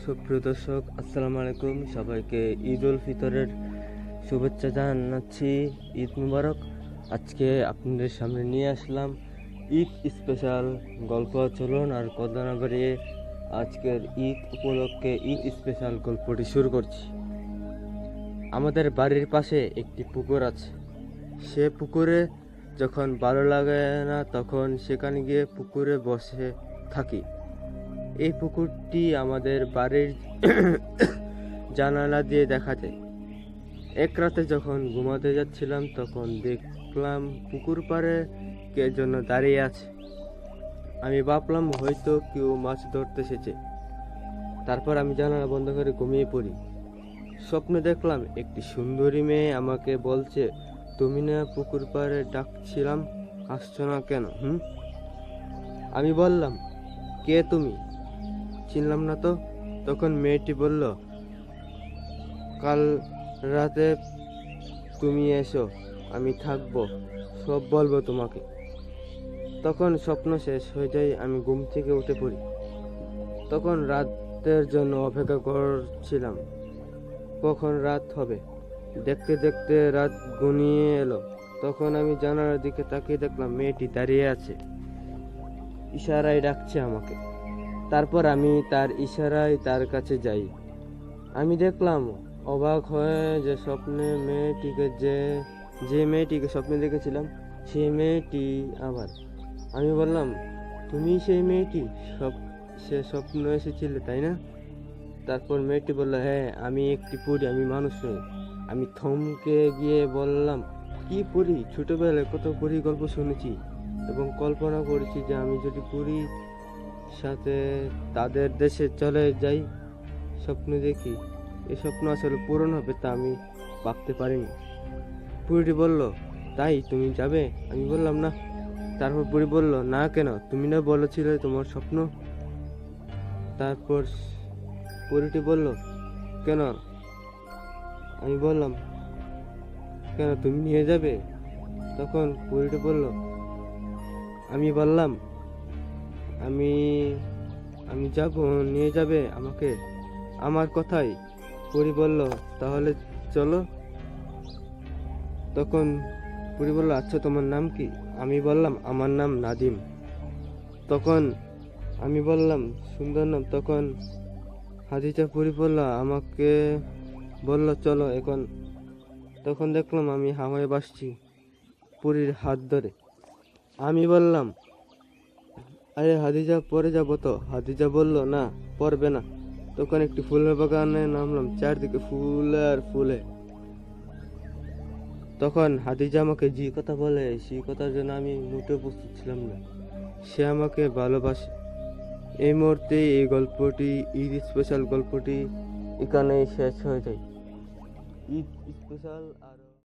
সুপ্রিয় দর্শক, আসসালামু আলাইকুম। সবাইকে ঈদ উল ফিতরের শুভেচ্ছা জানাচ্ছি। ঈদ মুবারক। আজকে আপনাদের সামনে নিয়ে আসলাম ঈদ স্পেশাল গল্প। চলুন আর কথা না বাড়িয়ে আজকের ঈদ উপলক্ষে ঈদ স্পেশাল গল্পটি শুরু করছি। আমাদের বাড়ির পাশে একটি পুকুর আছে। সে পুকুরে যখন ভালো লাগে না তখন সেখানে গিয়ে পুকুরে বসে থাকি। এই পুকুরটি আমাদের বাড়ির জানালা দিয়ে দেখা যায়। এক রাতে যখন ঘুমাতে যাচ্ছিলাম তখন দেখলাম পুকুর পাড়ে কে যেন দাঁড়িয়ে আছে। আমি ভাবলাম হয়তো কেউ মাছ ধরতে এসেছে। তারপর আমি জানালা বন্ধ করে ঘুমিয়ে পড়ি। স্বপ্নে দেখলাম একটি সুন্দরী মেয়ে আমাকে বলছে, তুমি না পুকুর পাড়ে ডাকছিলাম, আসছো না কেন? আমি বললাম, কে তুমি? চিনলাম না তো। তখন মেয়েটি বলল, কাল রাতে তুমি এসো, আমি থাকবো, সব বলবো তোমাকে। তখন স্বপ্ন শেষ হয়ে যায়, আমি ঘুম থেকে উঠে পড়ি। তখন রাতের জন্য অপেক্ষা করছিলাম, কখন রাত হবে। দেখতে দেখতে রাত ঘনিয়ে এলো। তখন আমি জানালার দিকে তাকিয়ে দেখলাম মেয়েটি দাঁড়িয়ে আছে, ইশারায় ডাকছে আমাকে। তারপর আমি তার ইশারায় তার কাছে যাই। আমি দেখলাম অবাক হয়ে যে স্বপ্নে মেয়েটিকে যে মেয়েটিকে স্বপ্নে দেখেছিলাম সেই মেয়েটি আবার। আমি বললাম, তুমি সেই মেয়েটি সে স্বপ্ন এসেছিলে, তাই না? তারপর মেয়েটি বলল, হ্যাঁ, আমি একটি পরী, আমি মানুষ নই। আমি থমকে গিয়ে বললাম, কি পরী? ছোটবেলায় কত পরী গল্প শুনেছি এবং কল্পনা করেছি যে আমি যদি পরীর সাথে তাদের দেশে চলে যাই। স্বপ্ন দেখি এই স্বপ্ন আসলে পূরণ হবে তা আমি ভাবতে পারিনি। পরীটি বলল, তাই তুমি যাবে? আমি বললাম, না। তারপর পরী বলল, না কেন? তুমি না বলেছিলে তোমার স্বপ্ন? তারপর পরীটি বলল, কেন? আমি বললাম, কেন, তুমি নিয়ে যাবে? তখন পরীটি বলল, আমি বললাম, আমি আমি যাব, নিয়ে যাবে আমাকে আমার কথাই? পরী বলল, তাহলে চলো। তখন পরী বলল, আচ্ছা, তোমার নাম কি? আমি বললাম, আমার নাম নাদিম। তখন আমি বললাম, সুন্দর নাম। তখন হাদিজা পরী বলল, আমাকে বলল, চলো এখন। তখন দেখলাম আমি হাওয়ায় ভাসছি পরীর হাত ধরে। আমি বললাম, আরে হাদিজা, পরে যাবো তো? হাদিজা বলল, না, পরবে না। তখন একটি ফুলের বাগানে নামলাম, চারদিকে ফুল আর ফুলে। তখন হাদিজা আমাকে যে কথা বলে সেই কথার জন্য আমি মোটেও প্রস্তুত ছিলাম না। সে আমাকে ভালোবাসে। এই মুহূর্তে এই গল্পটি, ঈদ স্পেশাল গল্পটি এখানেই শেষ হয়ে যায়। ঈদ স্পেশাল আর